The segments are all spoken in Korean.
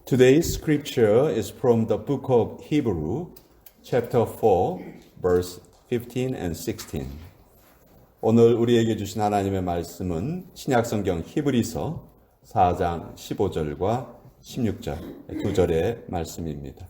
Today's scripture is from the book of Hebrew, chapter 4, verse 15 and 16. 오늘 우리에게 주신 하나님의 말씀은 신약성경 히브리서 4장 15절과 16절, 두 절의 말씀입니다.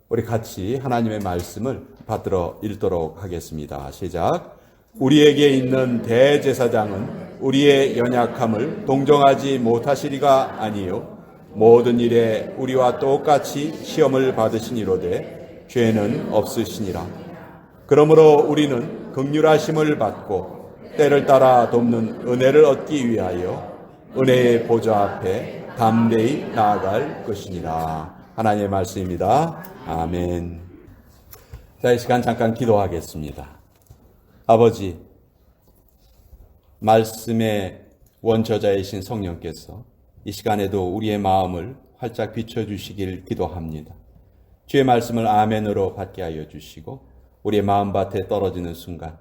우리 같이 하나님의 말씀을 받들어 읽도록 하겠습니다. 시작. 우리에게 있는 대제사장은 우리의 연약함을 동정하지 못하시리가 아니요 모든 일에 우리와 똑같이 시험을 받으시니로되 죄는 없으시니라. 그러므로 우리는 긍휼하심을 받고 때를 따라 돕는 은혜를 얻기 위하여 은혜의 보좌 앞에 담대히 나아갈 것이니라. 하나님의 말씀입니다. 아멘. 자, 이 시간 잠깐 기도하겠습니다. 아버지, 말씀의 원저자이신 성령께서 이 시간에도 우리의 마음을 활짝 비춰주시길 기도합니다. 주의 말씀을 아멘으로 받게 하여 주시고 우리의 마음밭에 떨어지는 순간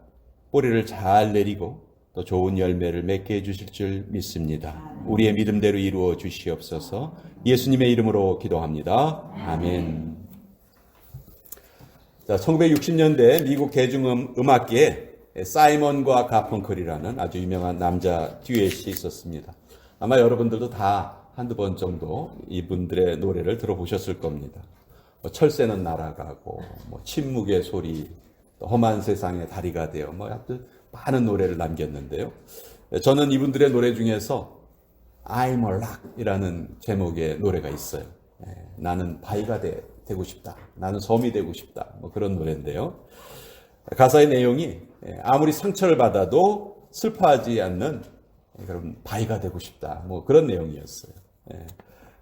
뿌리를 잘 내리고 또 좋은 열매를 맺게 해주실 줄 믿습니다. 우리의 믿음대로 이루어 주시옵소서. 예수님의 이름으로 기도합니다. 아멘. 자, 1960년대 미국 대중음악계에 사이먼과 가펑클이라는 아주 유명한 남자 듀엣이 있었습니다. 아마 여러분들도 다 한두 번 정도 이분들의 노래를 들어보셨을 겁니다. 철새는 날아가고, 침묵의 소리, 험한 세상의 다리가 되어, 하여튼 많은 노래를 남겼는데요. 저는 이분들의 노래 중에서 I'm a rock 이라는 제목의 노래가 있어요. 나는 바위가 되고 싶다. 나는 섬이 되고 싶다. 그런 노래인데요. 가사의 내용이 아무리 상처를 받아도 슬퍼하지 않는 그럼 바위가 되고 싶다. 그런 내용이었어요.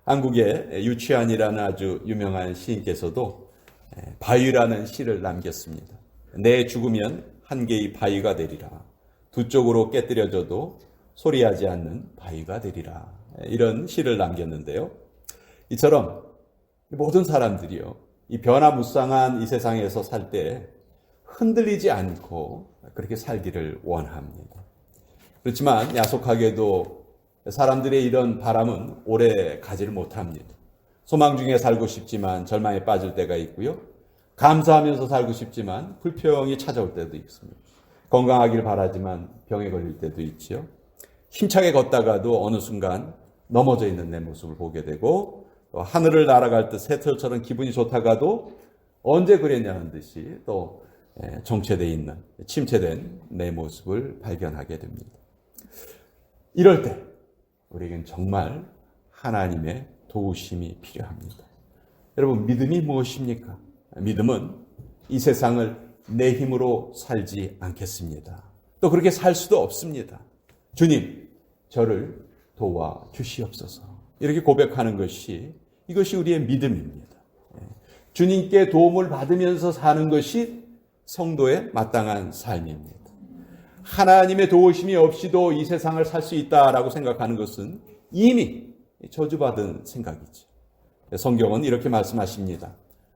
한국의 유치환이라는 아주 유명한 시인께서도 바위라는 시를 남겼습니다. 내 죽으면 한 개의 바위가 되리라. 두 쪽으로 깨뜨려져도 소리하지 않는 바위가 되리라. 이런 시를 남겼는데요. 이처럼 모든 사람들이요, 이 변화무쌍한 이 세상에서 살 때 흔들리지 않고 그렇게 살기를 원합니다. 그렇지만 야속하게도 사람들의 이런 바람은 오래 가지를 못합니다. 소망 중에 살고 싶지만 절망에 빠질 때가 있고요. 감사하면서 살고 싶지만 불평이 찾아올 때도 있습니다. 건강하길 바라지만 병에 걸릴 때도 있지요. 힘차게 걷다가도 어느 순간 넘어져 있는 내 모습을 보게 되고, 또 하늘을 날아갈 듯 새털처럼 기분이 좋다가도 언제 그랬냐는 듯이 또 정체되어 있는, 침체된 내 모습을 발견하게 됩니다. 이럴 때 우리에겐 정말 하나님의 도우심이 필요합니다. 여러분, 믿음이 무엇입니까? 믿음은 이 세상을 내 힘으로 살지 않겠습니다. 또 그렇게 살 수도 없습니다. 주님, 저를 도와주시옵소서. 이렇게 고백하는 이것이 우리의 믿음입니다. 주님께 도움을 받으면서 사는 것이 성도의 마땅한 삶입니다. 하나님의 도우심이 없이도 이 세상을 살 수 있다라고 생각하는 것은 이미 저주받은 생각이죠. 성경은 이렇게 말씀하십니다.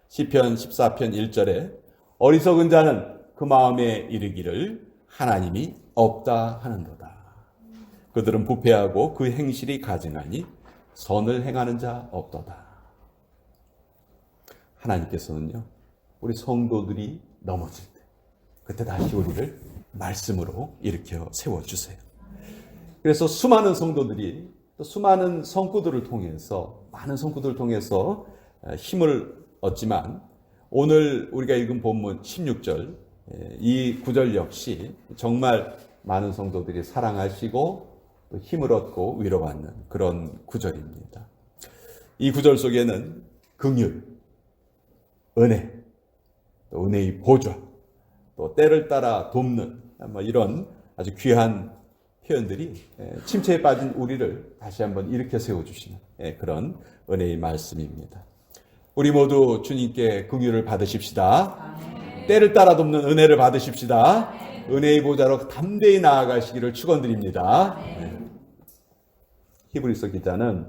시편 14편 1절에 어리석은 자는 그 마음에 이르기를 하나님이 없다 하는도다. 그들은 부패하고 그 행실이 가증하니 선을 행하는 자 없도다. 하나님께서는요, 우리 성도들이 넘어질 때 그때 다시 우리를 말씀으로 일으켜 세워주세요. 그래서 수많은 성도들이 또 수많은 성구들을 통해서, 많은 성구들을 통해서 힘을 얻지만 오늘 우리가 읽은 본문 16절, 이 구절 역시 정말 많은 성도들이 사랑하시고 또 힘을 얻고 위로받는 그런 구절입니다. 이 구절 속에는 긍휼, 은혜, 또 은혜의 보좌, 또 때를 따라 돕는 이런 아주 귀한 표현들이 침체에 빠진 우리를 다시 한번 일으켜 세워주시는 그런 은혜의 말씀입니다. 우리 모두 주님께 긍휼을 받으십시다. 아멘. 때를 따라 돕는 은혜를 받으십시다. 아멘. 은혜의 보좌로 담대히 나아가시기를 축원드립니다. 히브리서 기자는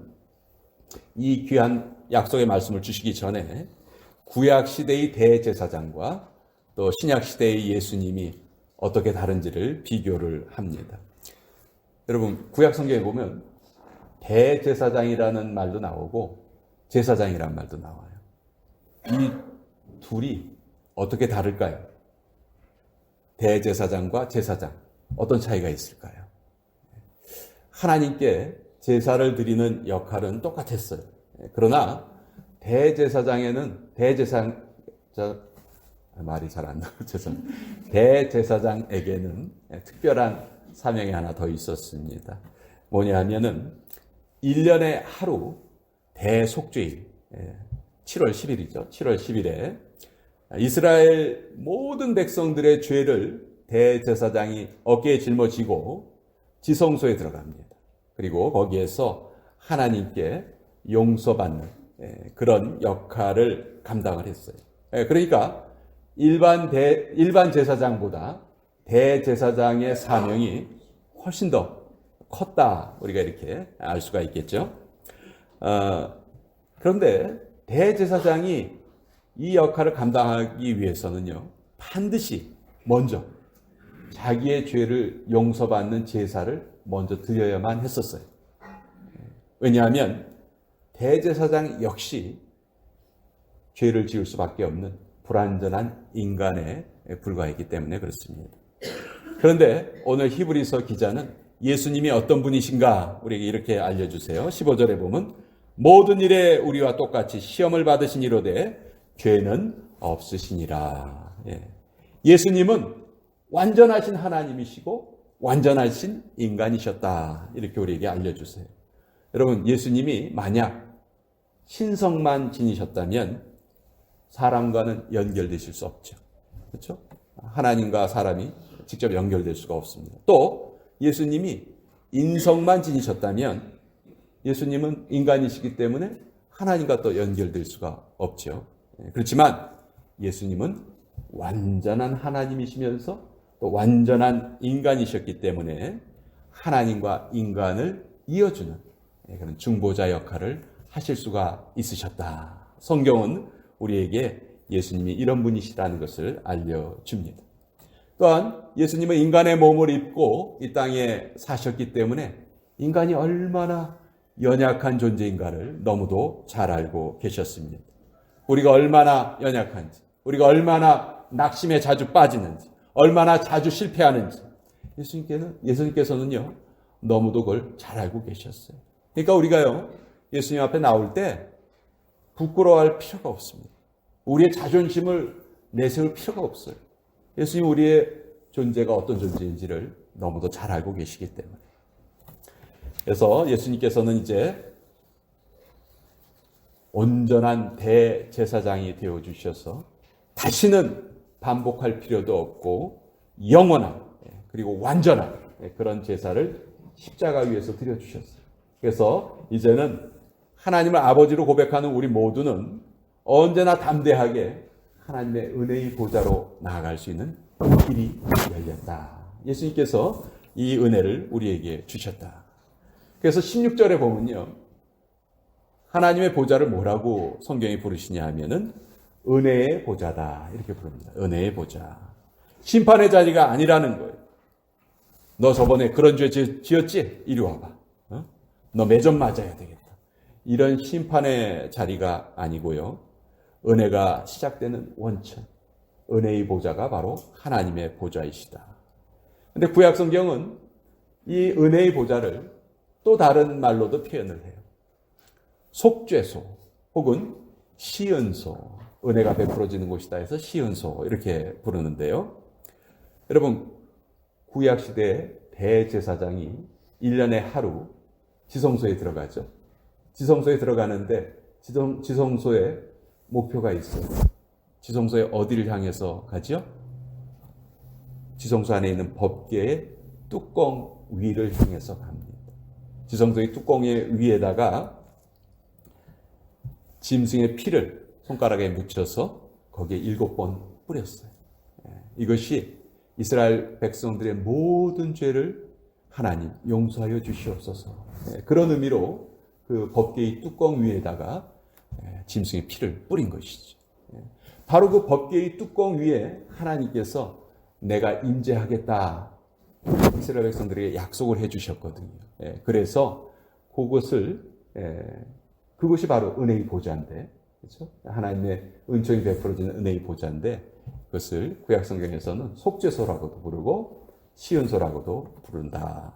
이 귀한 약속의 말씀을 주시기 전에 구약 시대의 대제사장과 또 신약 시대의 예수님이 어떻게 다른지를 비교를 합니다. 여러분, 구약 성경에 보면 대제사장이라는 말도 나오고 제사장이라는 말도 나와요. 이 둘이 어떻게 다를까요? 대제사장과 제사장, 어떤 차이가 있을까요? 하나님께 제사를 드리는 역할은 똑같았어요. 그러나 말이 잘 안 나와요. 대제사장에게는 특별한 사명이 하나 더 있었습니다. 뭐냐 하면은 1년에 하루 대속죄일, 7월 10일이죠. 7월 10일에 이스라엘 모든 백성들의 죄를 대제사장이 어깨에 짊어지고 지성소에 들어갑니다. 그리고 거기에서 하나님께 용서받는 그런 역할을 감당을 했어요. 그러니까 일반 제사장보다 대제사장의 사명이 훨씬 더 컸다. 우리가 이렇게 알 수가 있겠죠. 그런데 대제사장이 이 역할을 감당하기 위해서는요, 반드시 먼저 자기의 죄를 용서받는 제사를 먼저 드려야만 했었어요. 왜냐하면 대제사장 역시 죄를 지을 수밖에 없는 불완전한 인간에 불과했기 때문에 그렇습니다. 그런데 오늘 히브리서 기자는 예수님이 어떤 분이신가 우리에게 이렇게 알려주세요. 15절에 보면 모든 일에 우리와 똑같이 시험을 받으신 이로되 죄는 없으시니라. 예수님은 완전하신 하나님이시고 완전하신 인간이셨다. 이렇게 우리에게 알려주세요. 여러분, 예수님이 만약 신성만 지니셨다면 사람과는 연결되실 수 없죠. 그렇죠? 하나님과 사람이 직접 연결될 수가 없습니다. 또 예수님이 인성만 지니셨다면 예수님은 인간이시기 때문에 하나님과 또 연결될 수가 없죠. 그렇지만 예수님은 완전한 하나님이시면서 또 완전한 인간이셨기 때문에 하나님과 인간을 이어주는 그런 중보자 역할을 하실 수가 있으셨다. 성경은 우리에게 예수님이 이런 분이시라는 것을 알려줍니다. 또한 예수님은 인간의 몸을 입고 이 땅에 사셨기 때문에 인간이 얼마나 연약한 존재인가를 너무도 잘 알고 계셨습니다. 우리가 얼마나 연약한지, 우리가 얼마나 낙심에 자주 빠지는지, 얼마나 자주 실패하는지 예수님께서는요 너무도 그걸 잘 알고 계셨어요. 그러니까 우리가요 예수님 앞에 나올 때 부끄러워할 필요가 없습니다. 우리의 자존심을 내세울 필요가 없어요. 예수님 우리의 존재가 어떤 존재인지를 너무도 잘 알고 계시기 때문에. 그래서 예수님께서는 이제 온전한 대제사장이 되어주셔서 다시는 반복할 필요도 없고 영원한 그리고 완전한 그런 제사를 십자가 위에서 드려주셨어요. 그래서 이제는 하나님을 아버지로 고백하는 우리 모두는 언제나 담대하게 하나님의 은혜의 보좌로 나아갈 수 있는 길이 열렸다. 예수님께서 이 은혜를 우리에게 주셨다. 그래서 16절에 보면요. 하나님의 보좌를 뭐라고 성경이 부르시냐 하면은 은혜의 보좌다. 이렇게 부릅니다. 은혜의 보좌. 심판의 자리가 아니라는 거예요. 너 저번에 그런 죄 지었지? 이리 와봐. 너 매점 맞아야 되겠다. 이런 심판의 자리가 아니고요. 은혜가 시작되는 원천. 은혜의 보좌가 바로 하나님의 보좌이시다. 근데 구약 성경은 이 은혜의 보좌를 또 다른 말로도 표현을 해요. 속죄소 혹은 시은소. 은혜가 베풀어지는 곳이다 해서 시은소 이렇게 부르는데요. 여러분 구약 시대의 대제사장이 1년에 하루 지성소에 들어가죠. 지성소에 들어가는데 지성소에 목표가 있어요. 지성소에 어디를 향해서 가죠? 지성소 안에 있는 법궤의 뚜껑 위를 향해서 갑니다. 지성소의 뚜껑의 위에다가 짐승의 피를 손가락에 묻혀서 거기에 7번 뿌렸어요. 이것이 이스라엘 백성들의 모든 죄를 하나님 용서하여 주시옵소서. 그런 의미로 그 법궤의 뚜껑 위에다가 짐승의 피를 뿌린 것이죠. 바로 그 법궤의 뚜껑 위에 하나님께서 내가 임재하겠다 이스라엘 백성들에게 약속을 해 주셨거든요. 그래서 그것이 바로 은혜의 보좌인데, 그렇죠? 하나님의 은총이 베풀어지는 은혜의 보좌인데, 그것을 구약 성경에서는 속죄소라고도 부르고 시온소라고도 부른다.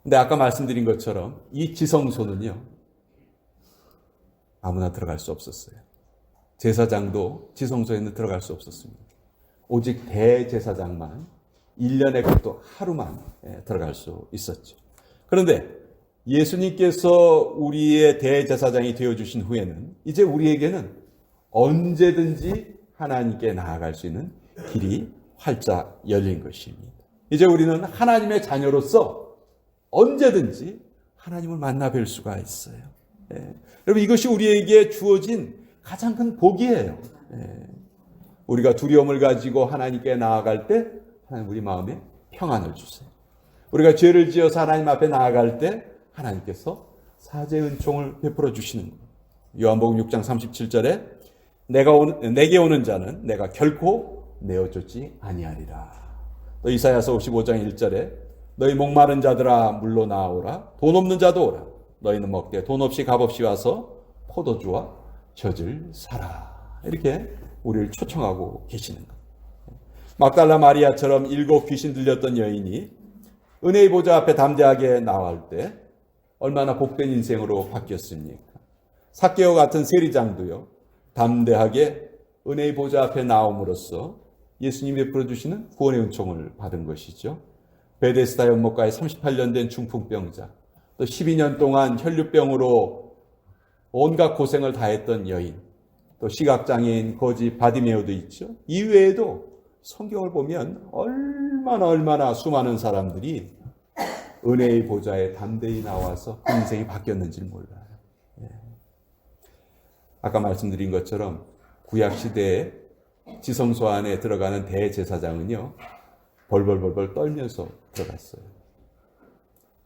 근데 아까 말씀드린 것처럼 이 지성소는요, 아무나 들어갈 수 없었어요. 제사장도 지성소에는 들어갈 수 없었습니다. 오직 대제사장만 1년에 그것도 하루만 들어갈 수 있었죠. 그런데 예수님께서 우리의 대제사장이 되어주신 후에는 이제 우리에게는 언제든지 하나님께 나아갈 수 있는 길이 활짝 열린 것입니다. 이제 우리는 하나님의 자녀로서 언제든지 하나님을 만나 뵐 수가 있어요. 여러분, 이것이 우리에게 주어진 가장 큰 복이에요. 우리가 두려움을 가지고 하나님께 나아갈 때 하나님 우리 마음에 평안을 주세요. 우리가 죄를 지어서 하나님 앞에 나아갈 때 하나님께서 사죄의 은총을 베풀어 주시는 거예요. 요한복음 6장 37절에 내게 오는 자는 내가 결코 내어주지 아니하리라. 또 이사야서 55장 1절에 너희 목마른 자들아 물로 나오라. 돈 없는 자도 오라. 너희는 먹되 돈 없이 값없이 와서 포도주와 젖을 사라. 이렇게 우리를 초청하고 계시는 것. 막달라 마리아처럼 7 귀신 들렸던 여인이 은혜의 보좌 앞에 담대하게 나올 때 얼마나 복된 인생으로 바뀌었습니까? 삭개오 같은 세리장도요, 담대하게 은혜의 보좌 앞에 나옴으로써 예수님이 베풀어 주시는 구원의 은총을 받은 것이죠. 베데스다 연못가에 38년 된 중풍병자, 또 12년 동안 혈류병으로 온갖 고생을 다했던 여인, 또 시각장애인 거지 바디메오도 있죠. 이외에도 성경을 보면 얼마나 수많은 사람들이 은혜의 보좌에 담대히 나와서 그 인생이 바뀌었는지 몰라요. 아까 말씀드린 것처럼 구약시대에 지성소 안에 들어가는 대제사장은요, 벌벌 떨면서 들어갔어요.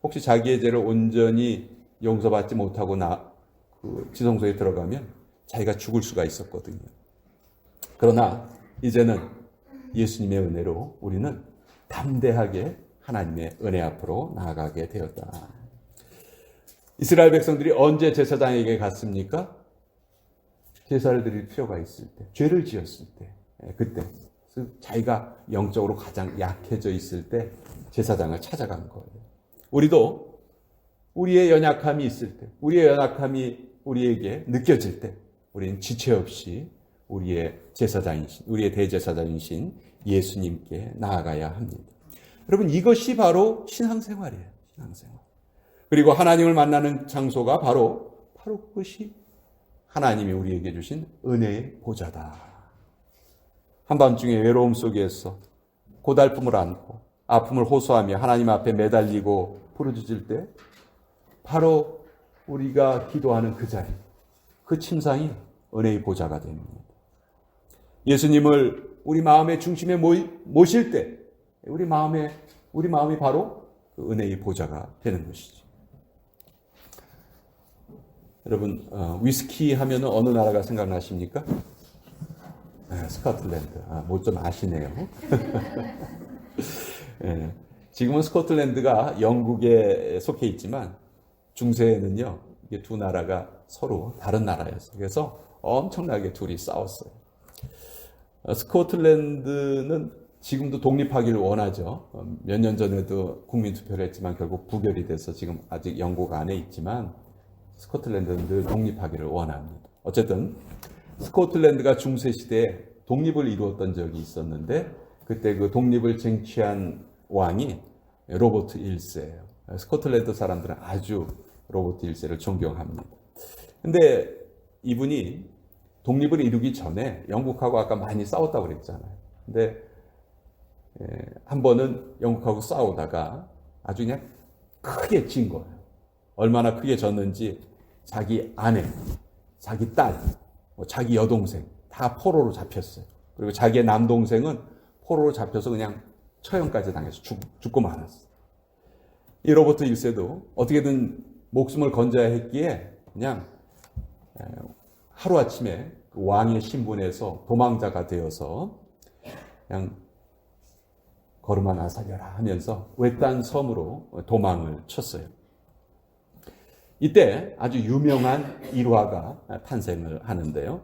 혹시 자기의 죄를 온전히 용서받지 못하고 지성소에 들어가면 자기가 죽을 수가 있었거든요. 그러나 이제는 예수님의 은혜로 우리는 담대하게 하나님의 은혜 앞으로 나아가게 되었다. 이스라엘 백성들이 언제 제사장에게 갔습니까? 제사를 드릴 필요가 있을 때, 죄를 지었을 때, 그때 자기가 영적으로 가장 약해져 있을 때 제사장을 찾아간 거예요. 우리도 우리의 연약함이 있을 때, 우리의 연약함이 우리에게 느껴질 때 우리는 지체 없이 우리의 대제사장이신 예수님께 나아가야 합니다. 여러분, 이것이 바로 신앙생활이에요. 신앙생활. 그리고 하나님을 만나는 장소가 바로 그것이 하나님이 우리에게 주신 은혜의 보좌다. 한밤중에 외로움 속에서 고달픔을 안고 아픔을 호소하며 하나님 앞에 매달리고 부르짖을 때 바로 우리가 기도하는 그 자리, 그 침상이 은혜의 보좌가 됩니다. 예수님을 우리 마음의 중심에 모실 때 우리 마음이 바로 그 은혜의 보좌가 되는 것이죠. 여러분, 위스키 하면 어느 나라가 생각나십니까? 스코틀랜드. 뭐 좀 아시네요. 지금은 스코틀랜드가 영국에 속해 있지만 중세에는요, 이게 두 나라가 서로 다른 나라였어요. 그래서 엄청나게 둘이 싸웠어요. 스코틀랜드는 지금도 독립하기를 원하죠. 몇 년 전에도 국민투표를 했지만 결국 부결이 돼서 지금 아직 영국 안에 있지만 스코틀랜드는 늘 독립하기를 원합니다. 어쨌든 스코틀랜드가 중세시대에 독립을 이루었던 적이 있었는데 그때 그 독립을 쟁취한 왕이 로버트 1세예요. 스코틀랜드 사람들은 아주 로버트 1세를 존경합니다. 근데 이분이 독립을 이루기 전에 영국하고 아까 많이 싸웠다고 그랬잖아요. 근데 한 번은 영국하고 싸우다가 아주 그냥 크게 진 거예요. 얼마나 크게 졌는지 자기 아내, 자기 딸, 자기 여동생 다 포로로 잡혔어요. 그리고 자기의 남동생은 포로로 잡혀서 그냥 처형까지 당해서 죽고 말았어요. 이 로버트 1세도 어떻게든 목숨을 건져야 했기에 그냥 하루아침에 그 왕의 신분에서 도망자가 되어서 그냥 걸음아 나서려라 하면서 외딴 섬으로 도망을 쳤어요. 이때 아주 유명한 일화가 탄생을 하는데요.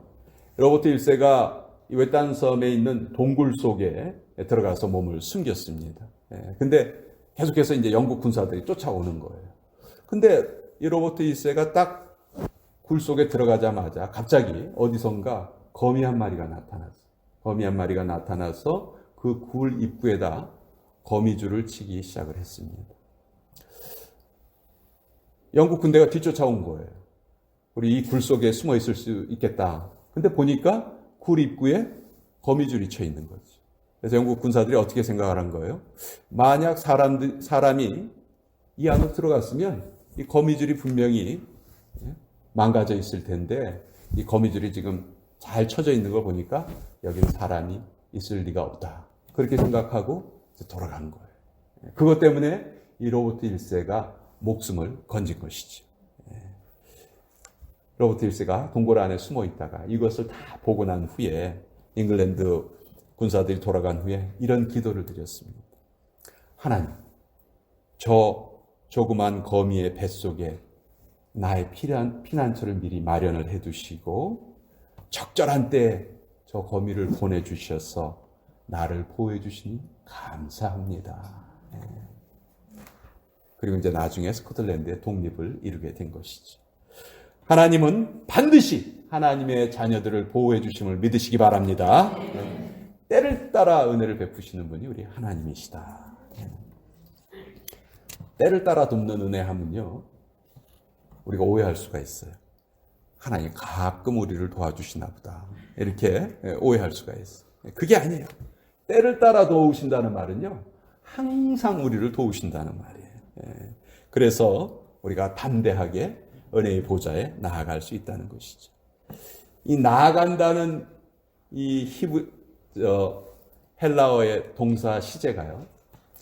로버트 1세가 외딴 섬에 있는 동굴 속에 들어가서 몸을 숨겼습니다. 근데 계속해서 이제 영국 군사들이 쫓아오는 거예요. 근데 이 로버트 1세가 딱 굴 속에 들어가자마자 갑자기 어디선가 거미 한 마리가 나타났어요. 거미 한 마리가 나타나서 그 굴 입구에다 거미줄을 치기 시작을 했습니다. 영국 군대가 뒤쫓아온 거예요. 우리 이 굴 속에 숨어 있을 수 있겠다. 근데 보니까 굴 입구에 거미줄이 쳐 있는 거죠. 그래서 영국 군사들이 어떻게 생각을 한 거예요? 만약 사람이 이 안으로 들어갔으면 이 거미줄이 분명히 망가져 있을 텐데 이 거미줄이 지금 잘 쳐져 있는 걸 보니까 여기는 사람이 있을 리가 없다. 그렇게 생각하고 돌아간 거예요. 그것 때문에 이 로버트 1세가 목숨을 건진 것이죠. 로버트 1세가 동굴 안에 숨어 있다가 이것을 다 보고 난 후에 잉글랜드 군사들이 돌아간 후에 이런 기도를 드렸습니다. 하나님, 저 조그만 거미의 뱃속에 나의 피난처를 미리 마련을 해두시고 적절한 때에 저 거미를 보내주셔서 나를 보호해 주시니 감사합니다. 그리고 이제 나중에 스코틀랜드의 독립을 이루게 된 것이죠. 하나님은 반드시 하나님의 자녀들을 보호해 주심을 믿으시기 바랍니다. 때를 따라 은혜를 베푸시는 분이 우리 하나님이시다. 때를 따라 돕는 은혜 하면요, 우리가 오해할 수가 있어요. 하나님 가끔 우리를 도와주시나 보다, 이렇게 오해할 수가 있어요. 그게 아니에요. 때를 따라 도우신다는 말은요, 항상 우리를 도우신다는 말이에요. 그래서 우리가 담대하게 은혜의 보좌에 나아갈 수 있다는 것이죠. 이 나아간다는 이 헬라어의 동사 시제가요,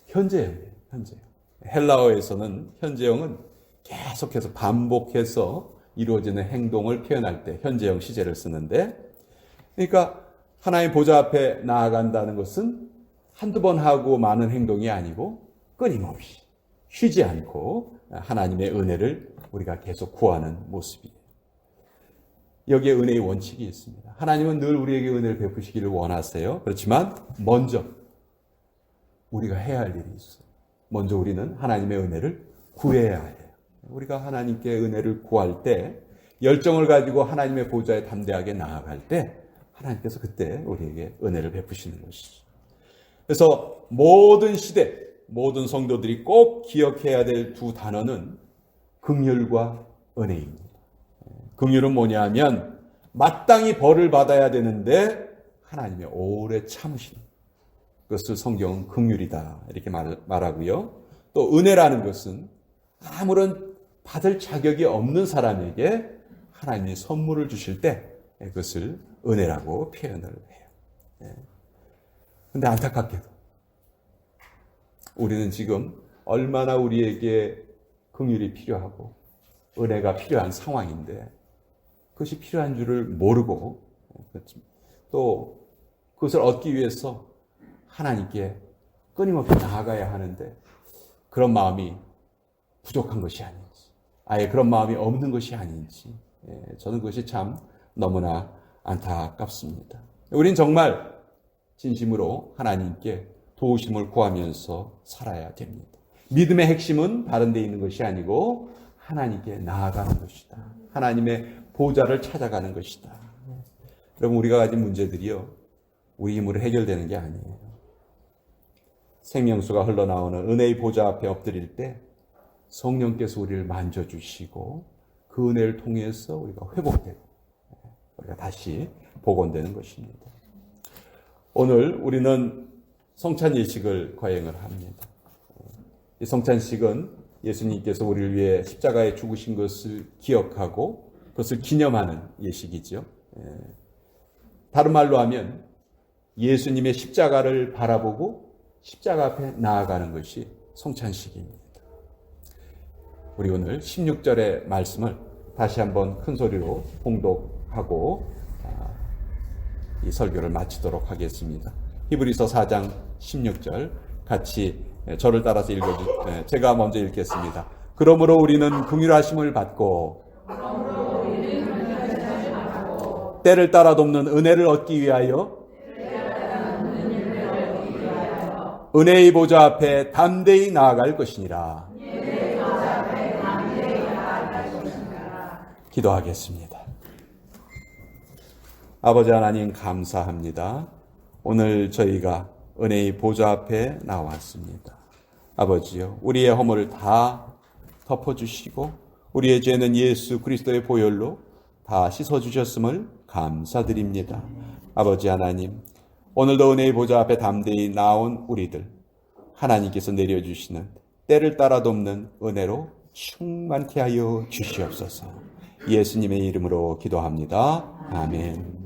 현재형이에요. 현재형. 헬라어에서는 현재형은 계속해서 반복해서 이루어지는 행동을 표현할 때 현재형 시제를 쓰는데, 그러니까 하나님 보좌 앞에 나아간다는 것은 한두 번 하고 많은 행동이 아니고 끊임없이 쉬지 않고 하나님의 은혜를 우리가 계속 구하는 모습이에요. 여기에 은혜의 원칙이 있습니다. 하나님은 늘 우리에게 은혜를 베푸시기를 원하세요. 그렇지만 먼저 우리가 해야 할 일이 있어요. 먼저 우리는 하나님의 은혜를 구해야 해요. 우리가 하나님께 은혜를 구할 때, 열정을 가지고 하나님의 보좌에 담대하게 나아갈 때 하나님께서 그때 우리에게 은혜를 베푸시는 것이죠. 그래서 모든 시대, 모든 성도들이 꼭 기억해야 될 두 단어는 긍휼과 은혜입니다. 긍휼은 뭐냐 하면 마땅히 벌을 받아야 되는데 하나님의 오래 참으심, 그것을 성경은 긍휼이다 이렇게 말하고요. 또 은혜라는 것은 아무런 받을 자격이 없는 사람에게 하나님이 선물을 주실 때 그것을 은혜라고 표현을 해요. 그런데 안타깝게도 우리는 지금 얼마나 우리에게 긍휼이 필요하고 은혜가 필요한 상황인데 그것이 필요한 줄을 모르고 또 그것을 얻기 위해서 하나님께 끊임없이 나아가야 하는데 그런 마음이 부족한 것이 아닌지, 아예 그런 마음이 없는 것이 아닌지, 저는 그것이 참 너무나 안타깝습니다. 우린 정말 진심으로 하나님께 도우심을 구하면서 살아야 됩니다. 믿음의 핵심은 다른 데 있는 것이 아니고 하나님께 나아가는 것이다. 하나님의 보좌를 찾아가는 것이다. 여러분, 우리가 가진 문제들이요, 우리 힘으로 해결되는 게 아니에요. 생명수가 흘러나오는 은혜의 보좌 앞에 엎드릴 때 성령께서 우리를 만져주시고 그 은혜를 통해서 우리가 회복되고 우리가 다시 복원되는 것입니다. 오늘 우리는 성찬예식을 거행을 합니다. 이 성찬식은 예수님께서 우리를 위해 십자가에 죽으신 것을 기억하고 그것을 기념하는 예식이죠. 다른 말로 하면 예수님의 십자가를 바라보고 십자가 앞에 나아가는 것이 성찬식입니다. 우리 오늘 16절의 말씀을 다시 한번 큰 소리로 봉독하고 이 설교를 마치도록 하겠습니다. 히브리서 4장 16절 같이 저를 따라서 읽어주세요. 제가 먼저 읽겠습니다. 그러므로 우리는 긍휼하심을 받고 때를 따라 돕는 은혜를 얻기 위하여 은혜의 보좌 앞에 담대히 나아갈 것이니라. 기도하겠습니다. 아버지 하나님 감사합니다. 오늘 저희가 은혜의 보좌 앞에 나왔습니다. 아버지요, 우리의 허물을 다 덮어주시고 우리의 죄는 예수 그리스도의 보혈로 다 씻어주셨음을 감사드립니다. 아버지 하나님, 오늘도 은혜의 보좌 앞에 담대히 나온 우리들, 하나님께서 내려주시는 때를 따라 돕는 은혜로 충만케 하여 주시옵소서. 예수님의 이름으로 기도합니다. 아멘.